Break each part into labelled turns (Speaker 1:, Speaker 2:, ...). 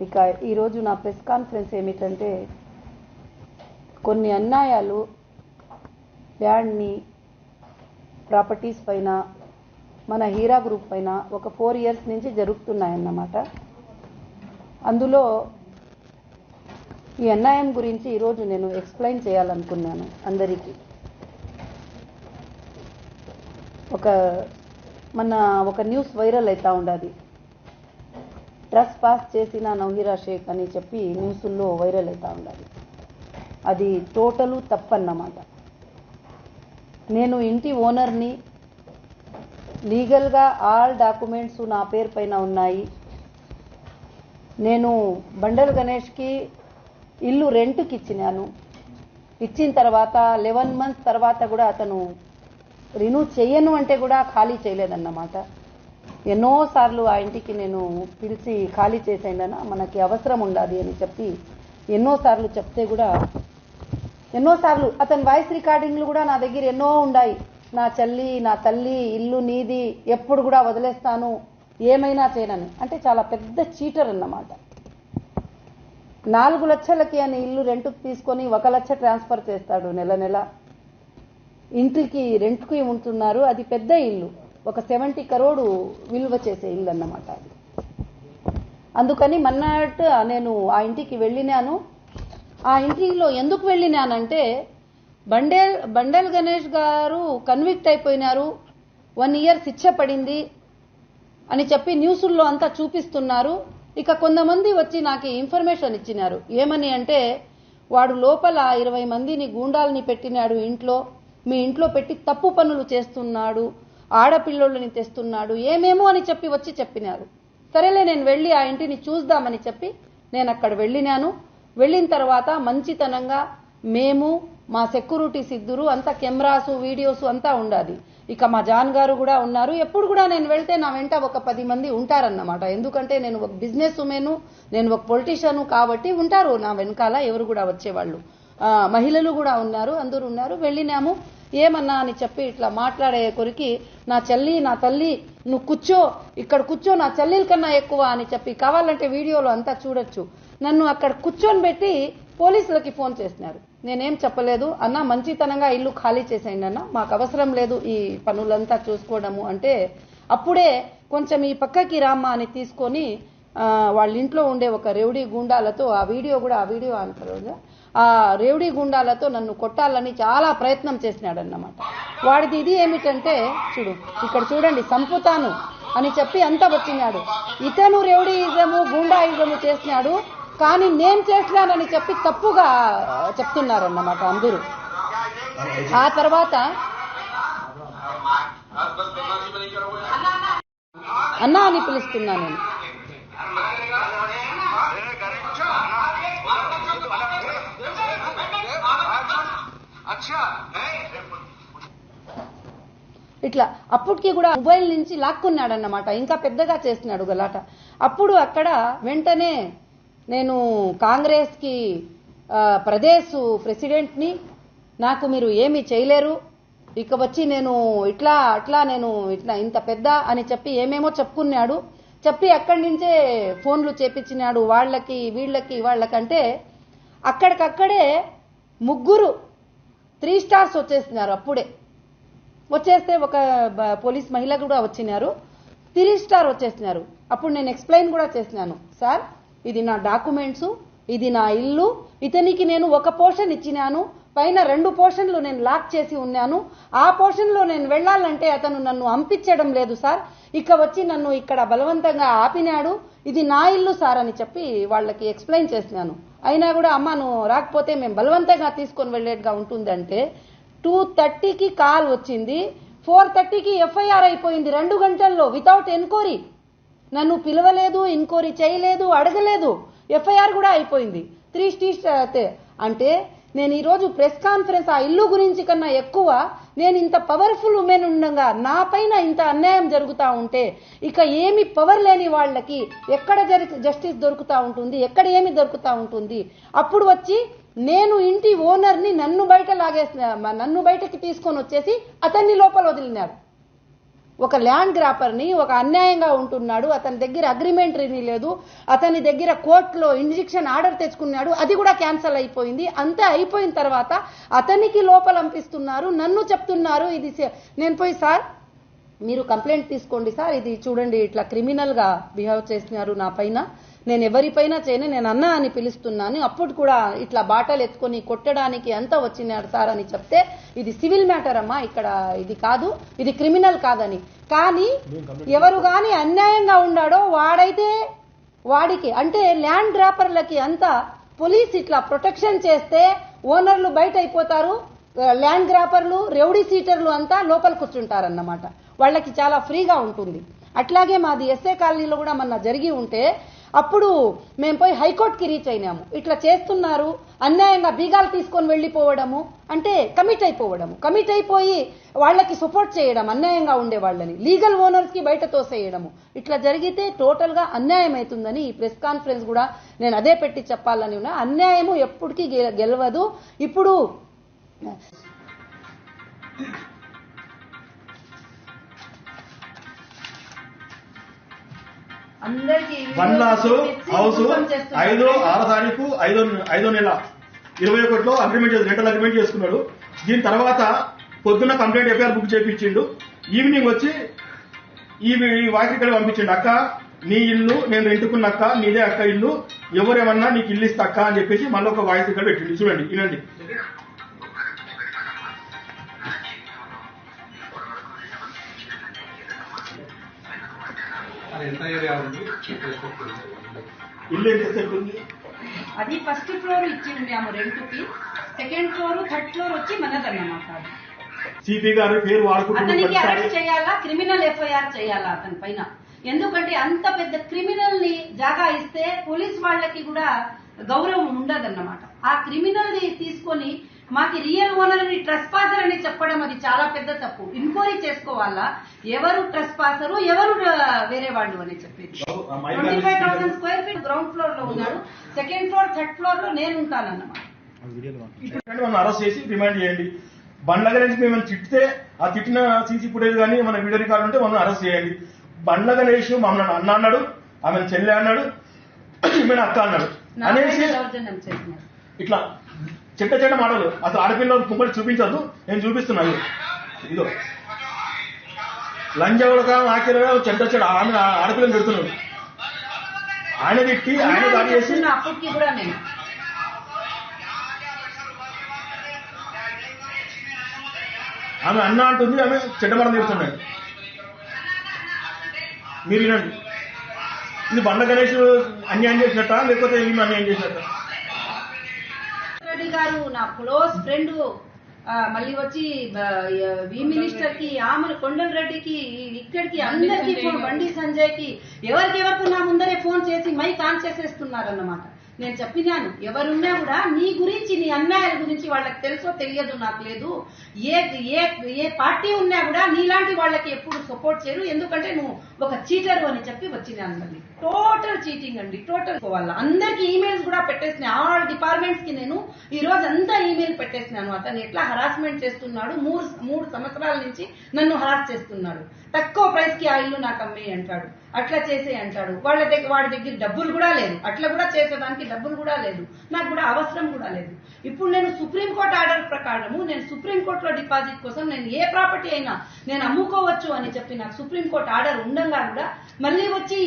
Speaker 1: ఇక ఈరోజు నా ప్రెస్ కాన్ఫరెన్స్ ఏమిటంటే కొన్ని అన్యాయాలు ల్యాండ్ని ప్రాపర్టీస్ పైన మన హీరా గ్రూప్ పైన ఒక 4 years నుంచి జరుగుతున్నాయన్నమాట. అందులో ఈ అన్యాయం గురించి ఈరోజు నేను ఎక్స్ప్లెయిన్ చేయాలనుకున్నాను అందరికీ. ఒక న్యూస్ వైరల్ అవుతా ఉండదు. ట్రస్ పాస్ చేసిన నౌహీరా షేక్ అని చెప్పి న్యూస్లో వైరల్ అవుతా ఉండదు. అది టోటలు తప్పన్నమాట. నేను ఇంటి ఓనర్ని, లీగల్గా ఆల్ డాక్యుమెంట్స్ నా పేరు పైన ఉన్నాయి. నేను బండల్ గణేష్కి ఇల్లు రెంట్కి ఇచ్చినాను. ఇచ్చిన తర్వాత 11 months తర్వాత కూడా అతను రిన్యూ చేయను అంటే కూడా ఖాళీ చేయలేదన్నమాట. ఎన్నోసార్లు ఆ ఇంటికి నేను పిలిచి ఖాళీ చేసేయండి, మనకి అవసరం ఉండాలి అని చెప్పి ఎన్నోసార్లు చెప్తే కూడా అతని వాయిస్ రికార్డింగ్లు కూడా నా దగ్గర ఎన్నో ఉన్నాయి. నా చెల్లి, నా తల్లి, ఇల్లు నీది, ఎప్పుడు కూడా వదిలేస్తాను, ఏమైనా చేయనని. అంటే చాలా పెద్ద చీటర్ అన్నమాట. 4 లక్షలకి అని ఇల్లు రెంట్కి తీసుకొని 1 లక్ష ట్రాన్స్ఫర్ చేస్తాడు నెల. ఇంటికి రెంట్కి ఉంటున్నారు. అది పెద్ద ఇల్లు, ఒక 70 crore విలువ చేసే ఇల్లు అన్నమాట అది. అందుకని మన్నాట్ నేను ఆ ఇంటికి వెళ్ళినాను. ఆ ఇంటిలో ఎందుకు వెళ్ళినానంటే బండల్ గణేష్ గారు కన్విక్ట్ అయిపోయినారు, 1 year శిక్ష పడింది అని చెప్పి న్యూస్ల్లో అంతా చూపిస్తున్నారు. ఇక కొంతమంది వచ్చి నాకు ఇన్ఫర్మేషన్ ఇచ్చినారు. ఏమని అంటే, వాడు లోపల 20 మందిని గూండాల్ని పెట్టినాడు ఇంట్లో, మీ ఇంట్లో పెట్టి తప్పు పనులు చేస్తున్నాడు, ఆడపిల్లోళ్ళని తెస్తున్నాడు, ఏమేమో అని చెప్పి వచ్చి చెప్పినారు. సరేలే, నేను వెళ్ళి ఆ ఇంటిని చూద్దామని చెప్పి నేను అక్కడ వెళ్ళినాను. వెళ్ళిన తర్వాత మంచితనంగా మేము, మా సెక్యూరిటీస్ ఇద్దరు, అంతా కెమెరాసు వీడియోస్ అంతా ఉండాలి. ఇక మా జాన్ గారు కూడా ఉన్నారు. ఎప్పుడు కూడా నేను వెళ్తే నా వెంట ఒక 10 మంది ఉంటారన్నమాట. ఎందుకంటే నేను ఒక బిజినెస్ ఉమెను, నేను ఒక పొలిటీషియన్ కాబట్టి ఉంటారు నా వెనకాల ఎవరు కూడా వచ్చేవాళ్ళు. మహిళలు కూడా ఉన్నారు, అందరూ ఉన్నారు. వెళ్ళినాము. ఏమన్నా అని చెప్పి ఇట్లా మాట్లాడే కొరికి, నా చెల్లి, నా తల్లి, నువ్వు కూర్చో, ఇక్కడ కూర్చో, నా చెల్లెల కన్నా ఎక్కువ అని చెప్పి, కావాలంటే వీడియోలో అంతా చూడొచ్చు, నన్ను అక్కడ కూర్చొని పెట్టి పోలీసులకి ఫోన్ చేసినారు. నేనేం చెప్పలేదు. అన్న, మంచితనంగా ఇల్లు ఖాళీ చేసేయండి అన్న, మాకు అవసరం లేదు ఈ పనులంతా చూసుకోవడము అంటే, అప్పుడే కొంచెం ఈ పక్కకి రామ్మా అని తీసుకొని వాళ్ళ ఇంట్లో ఉండే ఒక రేవడి గుండాలతో, ఆ వీడియో అంటారు, ఆ రేవడి గుండాలతో నన్ను కొట్టాలని చాలా ప్రయత్నం చేసినాడన్నమాట. వాడిది ఇది ఏమిటంటే, ఇక్కడ చూడండి, సంపుతాను అని చెప్పి అంతా వచ్చినాడు. ఇతను రేవడీయిజము, గుండాయిజము చేసినాడు, కానీ నేను చేసినానని చెప్పి తప్పుగా చెప్తున్నారన్నమాట అందరూ. ఆ తర్వాత అన్నా అని పిలుస్తున్నా నేను. ఇట్లా అప్పటికి కూడా మొబైల్ నుంచి లాక్కున్నాడన్నమాట. ఇంకా పెద్దగా చేస్తున్నాడు గలాట. అప్పుడు అక్కడ వెంటనే నేను కాంగ్రెస్కి ప్రదేశ్ ప్రెసిడెంట్ని, నాకు మీరు ఏమీ చేయలేరు, ఇక వచ్చి నేను ఇట్లా ఇంత పెద్ద అని చెప్పి ఏమేమో చెప్పుకున్నాడు. చెప్పి అక్కడి నుంచే ఫోన్లు చేపించినాడు వాళ్ళకి వాళ్ళకంటే అక్కడికక్కడే 3 3 stars వచ్చేస్తున్నారు. అప్పుడే వచ్చేస్తే ఒక పోలీస్ మహిళ కూడా వచ్చినారు, 3 star వచ్చేస్తున్నారు. అప్పుడు నేను ఎక్స్ప్లెయిన్ కూడా చేసినాను, సార్ ఇది నా డాక్యుమెంట్స్, ఇది నా ఇల్లు, ఇతనికి నేను ఒక పోర్షన్ ఇచ్చినాను, పైన 2 పోర్షన్లు నేను లాక్ చేసి ఉన్నాను, ఆ పోర్షన్లో నేను వెళ్ళాలంటే అతను నన్ను అంపించడం లేదు సార్, ఇక వచ్చి నన్ను ఇక్కడ బలవంతంగా ఆపినాడు, ఇది నా ఇల్లు సార్ అని చెప్పి వాళ్ళకి ఎక్స్ప్లెయిన్ చేసినాను. అయినా కూడా అమ్మ నువ్వు రాకపోతే మేము బలవంతంగా తీసుకొని వెళ్ళేట్టుగా ఉంటుందంటే 2:30కి కాల్ వచ్చింది, 4:30కి FIR అయిపోయింది 2 గంటల్లో వితౌట్ ఎన్క్వైరీ. నన్ను పిలవలేదు, ఎన్క్వైరీ చేయలేదు, అడగలేదు, FIR కూడా అయిపోయింది 3 stars. అంటే నేను ఈరోజు ప్రెస్ కాన్ఫరెన్స్ ఆ ఇల్లు గురించి కన్నా ఎక్కువ, నేను ఇంత పవర్ఫుల్ ఉమెన్ ఉండగా నా పైన ఇంత అన్యాయం జరుగుతూ ఉంటే ఇక ఏమి పవర్ లేని వాళ్ళకి ఎక్కడ జస్టిస్ దొరుకుతూ ఉంటుంది, ఎక్కడ ఏమి దొరుకుతూ ఉంటుంది. అప్పుడు వచ్చి నేను ఇంటి ఓనర్ని నన్ను బయటకి తీసుకొని వచ్చేసి అతన్ని లోపల వదిలినారు. ఒక ల్యాండ్ గ్రాపర్ని ఒక అన్యాయంగా ఉంటున్నాడు, అతని దగ్గర అగ్రిమెంటరీని లేదు, అతని దగ్గర కోర్టులో ఇంజెక్షన్ ఆర్డర్ తెచ్చుకున్నాడు, అది కూడా క్యాన్సల్ అయిపోయింది. అంతా అయిపోయిన తర్వాత అతనికి లోపలంపిస్తున్నారు, నన్ను చెప్తున్నారు ఇది నేను పోయి సార్ మీరు కంప్లైంట్ తీసుకోండి సార్, ఇది చూడండి ఇట్లా క్రిమినల్ గా బిహేవ్ చేస్తున్నారు నా పైన, నేను ఎవరిపైన చేయను, నేను అన్నా అని పిలుస్తున్నాను, అప్పుడు కూడా ఇట్లా బాటలు ఎత్తుకొని కొట్టడానికి అంతా వచ్చినాడు సార్ అని చెప్తే ఇది సివిల్ మ్యాటర్ అమ్మా, ఇక్కడ ఇది కాదు, ఇది క్రిమినల్ కాదని. కానీ ఎవరు గాని అన్యాయంగా ఉండాడో వాడైతే వాడికి అంటే ల్యాండ్ గ్రాపర్లకి అంతా పోలీస్ ఇట్లా ప్రొటెక్షన్ చేస్తే ఓనర్లు బయట అయిపోతారు, ల్యాండ్ గ్రాపర్లు రౌడీ సీటర్లు అంతా లోపల కూర్చుంటారన్నమాట, వాళ్ళకి చాలా ఫ్రీగా ఉంటుంది. అట్లాగే మాది ఎస్ఏ కాలనీలో కూడా మొన్న జరిగి ఉంటే అప్పుడు మేము పోయి హైకోర్టుకి రీచ్ అయినాము. ఇట్లా చేస్తున్నారు, అన్యాయంగా బీగాలు తీసుకొని వెళ్లిపోవడము అంటే కమిట్ అయిపోయి వాళ్ళకి సపోర్ట్ చేయడం, అన్యాయంగా ఉండే వాళ్ళని లీగల్ ఓనర్స్ కి బయట తోసేయడము, ఇట్లా జరిగితే టోటల్ గా అన్యాయం అవుతుందని ఈ ప్రెస్ కాన్ఫరెన్స్ కూడా నేను అదే పెట్టి చెప్పాలని ఉన్నా. అన్యాయము ఎప్పటికీ గెలవదు. ఇప్పుడు
Speaker 2: వన్లాసు హౌస్ 5/6 తారీఖు 5వ నెల 21లో అగ్రిమెంట్ రెంటల్ అగ్రిమెంట్ చేసుకున్నాడు. దీని తర్వాత పొద్దున్న కంప్లైంట్ ఎఫ్ఐఆర్ బుక్ చేయించిండు, ఈవినింగ్ వచ్చి ఈ వాయిస్ ఇక్కడ పంపించిండు, అక్క నీ ఇల్లు నేను రెంటుకున్న అక్క, నీదే అక్క ఇల్లు, ఎవరేమన్నా నీకు ఇల్లు ఇస్తా అక్క అని చెప్పేసి మళ్ళీ ఒక వాయిస్ ఇక్కడ పెట్టిండు. చూడండి, వినండి. ఇల్లు ఎంత సెట్ ఉంది?
Speaker 1: అది ఫస్ట్ ఫ్లోర్ ఇచ్చిండాము రెంట్కి, సెకండ్ ఫ్లోర్ థర్డ్ ఫ్లోర్ వచ్చి మనదన్నమాట.
Speaker 2: సిపి గారి పేరు వాడుకుంటున్నారు,
Speaker 1: అతనికి అరెస్ట్ చేయాలా, క్రిమినల్ ఎఫ్ఐఆర్ చేయాలా అతని పైన. ఎందుకంటే అంత పెద్ద క్రిమినల్ ని జాగా ఇస్తే పోలీస్ వాళ్ళకి కూడా గౌరవం ఉండదన్నమాట. ఆ క్రిమినల్ ని తీసుకొని మాకు రియల్ ఓనర్ ని ట్రెస్పాసర్ అని చెప్పడం అది చాలా పెద్ద తప్పు. ఎంక్వైరీ చేసుకోవాలా ఎవరు ట్రెస్పాసరు ఎవరు వేరే వాళ్ళు అని చెప్పేది. 25,000 స్క్వేర్ ఫీట్ గ్రౌండ్ ఫ్లోర్ లో ఉన్నాడు, సెకండ్ ఫ్లోర్ థర్డ్ ఫ్లోర్ లో నేను ఉంటానన్నమాట.
Speaker 2: అరెస్ట్ చేసి రిమాండ్ చేయండి. బండ్ల గణేష్ మేము తిట్టితే ఆ తిట్టిన సీసీ ఫుటేజ్ కానీ మన వీడియో రికార్డు ఉంటే మమ్మల్ని అరెస్ట్ చేయండి. బండ్ల గణేష్ మమ్మల్ని అన్న అన్నాడు, ఆమె చెల్లె అన్నాడు, ఈమెను అక్క అన్నాడు అనేసి ఇట్లా చెడ్డ మాటలు. అసలు ఆడపిల్ల కుంపటి చూపించద్దు, నేను చూపిస్తున్నాను. ఇదో లంజవడక ఆఖరిగా చెడ్డ ఆమె ఆడపిల్లని పెడుతున్నాడు. ఆయన తిట్టి ఆయన దాడి చేసి
Speaker 1: అప్పటికి కూడా నేను
Speaker 2: ఆమె అన్న అంటుంది, ఆమె చెడ్డమడం తీరుతున్నాడు. మీరు వినండి, ఇది బండ్ల గణేష్ అన్యాయం చేసినట్ట లేకపోతే ఈమె అన్యాయం చేసినట్ట?
Speaker 1: రెడ్డి గారు నా క్లోజ్ ఫ్రెండ్, మళ్ళీ వచ్చి వి మినిస్టర్ కి, ఆమెను కొండల రెడ్డికి, ఇక్కడికి అందరికి ఫోన్, బండి సంజయ్ కి, ఎవరికెవరికి నా ముందరే ఫోన్ చేసి మైక్ ఆన్ చేసేస్తున్నారన్నమాట. నేను చెప్పినాను, ఎవరున్నా కూడా నీ గురించి, నీ అన్యాయాల గురించి వాళ్ళకి తెలుసో తెలియదు నాకు లేదు, ఏ పార్టీ ఉన్నా కూడా నీలాంటి వాళ్ళకి ఎప్పుడు సపోర్ట్ చేయరు, ఎందుకంటే నువ్వు ఒక చీటర్ అని చెప్పి వచ్చినాను. మళ్ళీ టోటల్ చీటింగ్ అండి, టోటల్ వాళ్ళ అందరికి ఈమెయిల్స్ కూడా పెట్టేసిన, ఆల్ డిపార్ట్మెంట్స్ కి నేను ఈ రోజు అంతా ఈమెయిల్ పెట్టేసినాను. అతను ఎట్లా హరాస్మెంట్ చేస్తున్నాడు, 3 సంవత్సరాల నుంచి నన్ను హరాస్ చేస్తున్నాడు. తక్కువ ప్రైస్ కి ఆ ఇల్లు నాకు అమ్మేయి అంటాడు, అట్లా చేసే అంటాడు. వాడి దగ్గర డబ్బులు కూడా లేదు, అట్లా కూడా చేసేదానికి డబ్బులు కూడా లేదు, నాకు కూడా అవసరం కూడా లేదు. ఇప్పుడు నేను సుప్రీంకోర్టు ఆర్డర్ ప్రకారము నేను సుప్రీంకోర్టులో డిపాజిట్ కోసం నేను ఏ ప్రాపర్టీ అయినా నేను అమ్ముకోవచ్చు అని చెప్పి నాకు సుప్రీంకోర్టు ఆర్డర్ ఉండగా కూడా మళ్ళీ వచ్చి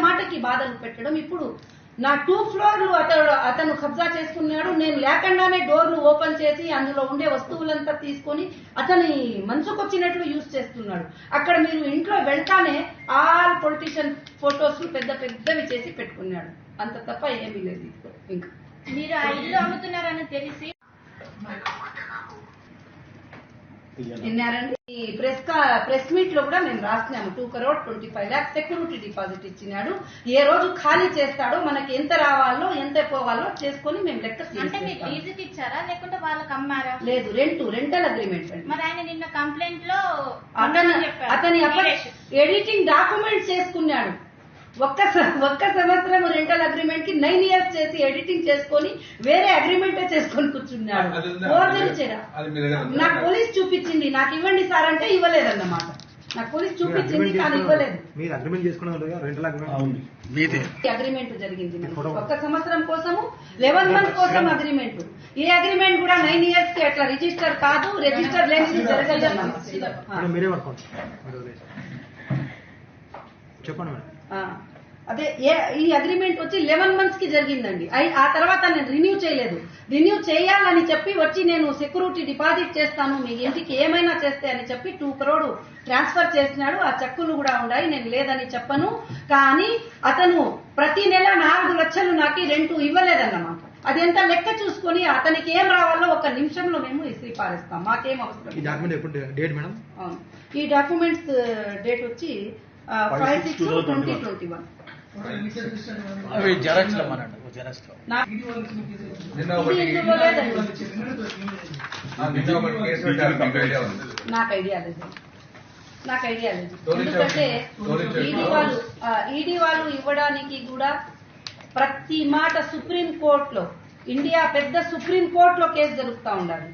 Speaker 1: మాటకి బాధలు పెట్టడం. ఇప్పుడు నా 2 ఫ్లోర్లు అతను కబ్జా చేసుకున్నాడు, నేను లేకుండానే డోర్లు ఓపెన్ చేసి అందులో ఉండే వస్తువులంతా తీసుకొని అతని మనసుకొచ్చినట్లు యూజ్ చేస్తున్నాడు. అక్కడ మీరు ఇంట్లో వెళ్తానే ఆల్ పొలిటీషియన్ ఫొటోస్ పెద్దవి చేసి పెట్టుకున్నాడు, అంత తప్ప ఏమీ లేదు. ఇంకా
Speaker 3: మీరు ఆ ఇల్లు అమ్ముతున్నారని తెలిసి
Speaker 1: విన్నారండి. ఈ ప్రెస్ మీట్ లో కూడా మేము రాసినాము 2,25,00,000 సెక్యూరిటీ డిపాజిట్ ఇచ్చినాడు. ఏ రోజు ఖాళీ చేస్తాడో మనకి ఎంత రావాలో ఎంత పోవాలో చేసుకొని మేము లెక్క.
Speaker 3: అంటే మీరు లీజుకి ఇచ్చారా లేకుంటే వాళ్ళకి అమ్మారా?
Speaker 1: లేదు, రెంటల్ అగ్రిమెంట్ అండి.
Speaker 3: మరి ఆయన నిన్న కంప్లైంట్ లో
Speaker 1: అతని ఎడిటింగ్ డాక్యుమెంట్స్ చేసుకున్నాడు. ఒక్క సంవత్సరం రెంటల్ అగ్రిమెంట్ కి 9 years చేసి ఎడిటింగ్ చేసుకొని వేరే అగ్రిమెంట్ చేసుకొని కూర్చున్నాడు. నాకు పోలీస్ చూపించింది, నాకు ఇవ్వండి సార్ అంటే ఇవ్వలేదన్నమాట. నాకు పోలీస్ చూపించింది కానీ ఇవ్వలేదు.
Speaker 4: మీరు అగ్రిమెంట్ చేసుకున్నారు రెంటల్ అగ్రిమెంట్
Speaker 2: అవును మీదే
Speaker 1: అగ్రిమెంట్ జరిగింది మనకి. ఒక్క సంవత్సరం కోసము 11 మంత్స్ కోసం అగ్రిమెంట్. ఈ అగ్రిమెంట్ కూడా 9 years కి అట్లా రిజిస్టర్ కాదు, రిజిస్టర్ లేనిది జరగలేదు.
Speaker 4: మీరే పట్టుకోండి చెప్పండి మేడం.
Speaker 1: అదే ఈ అగ్రిమెంట్ వచ్చి 11 months కి జరిగిందండి. ఆ తర్వాత నేను రిన్యూ చేయలేదు. రిన్యూ చేయాలని చెప్పి వచ్చి నేను సెక్యూరిటీ డిపాజిట్ చేస్తాను మీ ఇంటికి ఏమైనా చేస్తే అని చెప్పి 2 crore ట్రాన్స్ఫర్ చేసినాడు. ఆ చెక్కులు కూడా ఉన్నాయి, నేను లేదని చెప్పను. కానీ అతను ప్రతి నెల 4 లక్షలు నాకు రెంట్ ఇవ్వలేదన్నమాట. అదెంత లెక్క చూసుకొని అతనికి ఏం రావాలో 1 నిమిషంలో మేము ఇస్త్రీ పారేస్తాం, మాకేం అవసరం.
Speaker 4: ఈ డాక్యుమెంట్ ఎప్పుడు డేట్ మేడం?
Speaker 1: అవును, ఈ డాక్యుమెంట్స్ డేట్ వచ్చి 5/6/2021.
Speaker 5: అవి జెరాక్స్ లో మనండి జెరాక్స్ లో
Speaker 1: నాకు ఐడియా లేదు. ఎందుకంటే ఈడీ వాళ్ళు ఇవ్వడానికి కూడా ప్రతి మాట సుప్రీం కోర్టులో, ఇండియా పెద్ద సుప్రీం కోర్టులో కేసు జరుగుతూ ఉండాలి.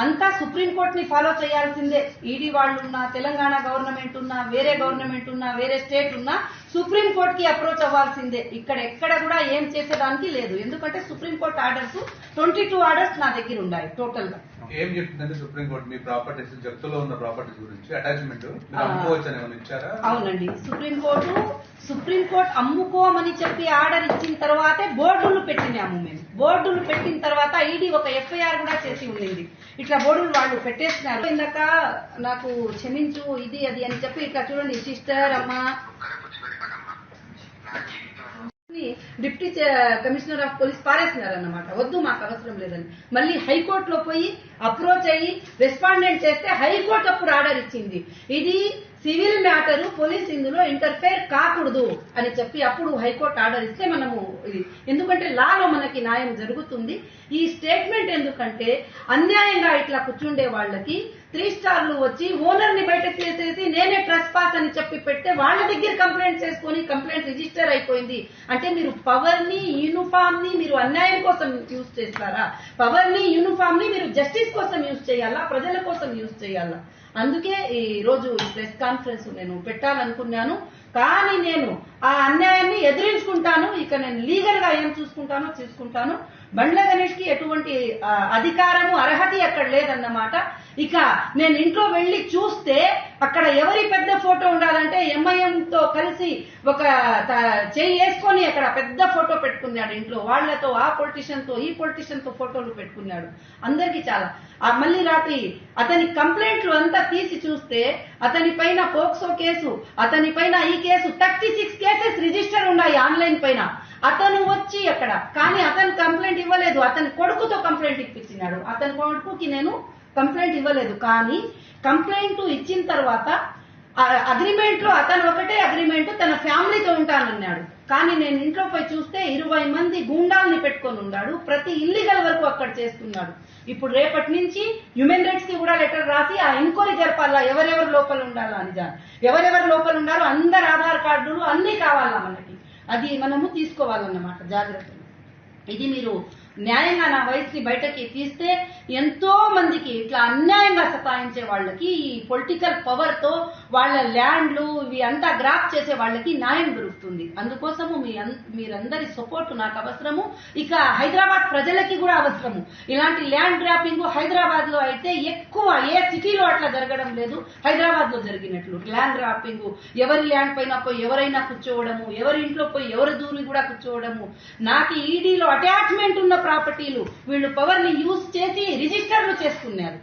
Speaker 1: అంతా సుప్రీంకోర్టుని ఫాలో చేయాల్సిందే. ఈడీ వాళ్ళు ఉన్నా, తెలంగాణ గవర్నమెంట్ ఉన్నా, వేరే గవర్నమెంట్ ఉన్నా, వేరే స్టేట్ ఉన్నా సుప్రీంకోర్టుకి అప్రోచ్ అవ్వాల్సిందే. ఇక్కడ ఎక్కడ కూడా ఏం చేసేదానికి లేదు. ఎందుకంటే సుప్రీంకోర్టు ఆర్డర్స్ 22 ఆర్డర్స్ నా దగ్గర ఉన్నాయి టోటల్ గా.
Speaker 6: ఏం చెప్తుందంటే సుప్రీంకోర్టు మీ ప్రాపర్టీస్ జప్తులో ఉన్న ప్రాపర్టీస్ గురించి అటాచ్మెంట్ అమ్ముకోవచ్చు అని ఏమైనా ఇచ్చారా?
Speaker 1: అవునండి, సుప్రీంకోర్టు అమ్ముకోమని చెప్పి ఆర్డర్ ఇచ్చిన తర్వాతే బోర్డులు పెట్టినాము మేము. బోర్డులు పెట్టిన తర్వాత ఈడీ ఒక FIR కూడా చేసి ఉండింది. ఇట్లా బోర్డులు వాళ్ళు పెట్టేసినారు. ఇందాక నాకు క్షమించు ఇది అది అని చెప్పి ఇట్లా చూడండి సిస్టర్ అమ్మ డిప్యూటీ కమిషనర్ ఆఫ్ పోలీస్ పారేసినారన్నమాట. వద్దు మాకు అవసరం లేదని మళ్ళీ హైకోర్టులో పోయి అప్రోచ్ అయ్యి రెస్పాండెంట్ చేస్తే హైకోర్టు అప్పుడు ఆర్డర్ ఇచ్చింది. ఇది సివిల్ మ్యాటర్, పోలీస్ ఇందులో ఇంటర్ఫేర్ కాకూడదు అని చెప్పి అప్పుడు హైకోర్టు ఆర్డర్ ఇస్తే మనము ఇది, ఎందుకంటే లాలో మనకి న్యాయం జరుగుతుంది. ఈ స్టేట్మెంట్ ఎందుకంటే అన్యాయంగా ఇట్లా కూర్చుండే వాళ్ళకి 3 స్టార్లు వచ్చి ఓనర్ ని బయట చేసేసి నేనే ట్రస్ పాస్ అని చెప్పి పెడితే వాళ్ళ దగ్గర కంప్లైంట్ చేసుకుని కంప్లైంట్ రిజిస్టర్ అయిపోయింది. అంటే మీరు పవర్ ని, యూనిఫామ్ ని మీరు అన్యాయం కోసం యూజ్ చేస్తారా? పవర్ ని, యూనిఫామ్ ని మీరు జస్టిస్ కోసం యూజ్ చేయాలా, ప్రజల కోసం యూజ్ చేయాలా? అందుకే ఈ రోజు ఈ ప్రెస్ కాన్ఫరెన్స్ నేను పెట్టాలనుకున్నాను. కానీ నేను ఆ అన్యాయాన్ని ఎదిరించుకుంటాను. ఇక నేను లీగల్ గా ఏం చూసుకుంటాను. బండ్ల గణేష్ కి ఎటువంటి అధికారము, అర్హత అక్కడ లేదన్నమాట. ఇక నేను ఇంట్లో వెళ్లి చూస్తే అక్కడ ఎవరి పెద్ద ఫోటో ఉండాలంటే MIM తో కలిసి ఒక చేయి వేసుకొని అక్కడ పెద్ద ఫోటో పెట్టుకున్నాడు ఇంట్లో. వాళ్లతో ఆ పొలిటీషియన్ తో ఈ పొలిటీషియన్ తో ఫోటోలు పెట్టుకున్నాడు. అందరికి చాలా. మళ్ళీ రాత్రి అతని కంప్లైంట్లు అంతా తీసి చూస్తే అతని పైన పోక్సో కేసు, అతని పైన ఈ కేసు 36 కేసెస్ రిజిస్టర్ ఉన్నాయి ఆన్లైన్ పైన. అతను వచ్చి అక్కడ కానీ అతను కంప్లైంట్ ఇవ్వలేదు. అతని కొడుకుతో కంప్లైంట్ ఇప్పించినాడు. అతని కొడుకుకి నేను కంప్లైంట్ ఇవ్వలేదు. కానీ కంప్లైంట్ ఇచ్చిన తర్వాత అగ్రిమెంట్ లో అతను ఒకటే అగ్రిమెంట్ తన ఫ్యామిలీతో ఉంటానన్నాడు. కానీ నేను ఇంట్లో పోయి చూస్తే 20 మంది గూండాల్ని పెట్టుకొని ఉన్నాడు. ప్రతి ఇల్లీగల్ వరకు అక్కడ చేస్తున్నాడు. ఇప్పుడు రేపటి నుంచి హ్యూమన్ రైట్స్ కి కూడా లెటర్ రాసి ఆ ఎంక్వైరీ జరపాలా, ఎవరెవరు లోపల ఉండాలా అని. ఎవరెవరు లోపల ఉండాలో అందరు ఆధార్ కార్డులు అన్ని కావాలా మనకి. అది మనము తీసుకోవాలన్నమాట జాగ్రత్తలు. ఇది మీరు న్యాయంగా నా వయసుని బయటకి తీస్తే ఎంతో మందికి ఇట్లా అన్యాయంగా సతాయించే వాళ్ళకి ఈ పొలిటికల్ పవర్ తో వాళ్ళ ల్యాండ్లు ఇవి అంతా గ్రాప్ చేసే వాళ్ళకి న్యాయం దొరుకుతుంది. అందుకోసము మీరందరి సపోర్ట్ నాకు అవసరము. ఇక హైదరాబాద్ ప్రజలకి కూడా అవసరము. ఇలాంటి ల్యాండ్ గ్రాపింగ్ హైదరాబాద్ లో అయితే ఎక్కువ, ఏ సిటీలో అట్లా జరగడం లేదు. హైదరాబాద్ లో జరిగినట్లు ల్యాండ్ గ్రాపింగ్, ఎవరి ల్యాండ్ పైన పోయి ఎవరైనా కూర్చోవడము, ఎవరి ఇంట్లో పోయి ఎవరి దూరి కూడా కూర్చోవడము. నాకు ఈడీలో అటాచ్మెంట్ ఉన్న ప్రాపర్టీలు వీళ్ళు పవర్ ని యూజ్ చేసి రిజిస్టర్లు చేసుకున్నారు.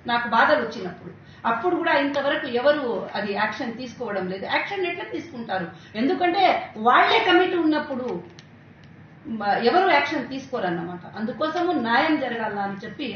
Speaker 1: నాకు బాధలు వచ్చినప్పుడు అప్పుడు కూడా ఇంతవరకు ఎవరు అది యాక్షన్ తీసుకోవడం లేదు. యాక్షన్ ఎట్లా తీసుకుంటారు? ఎందుకంటే వాళ్లే కమిటీ ఉన్నప్పుడు ఎవరు యాక్షన్ తీసుకోరన్నమాట. అందుకోసము న్యాయం జరగాలని చెప్పి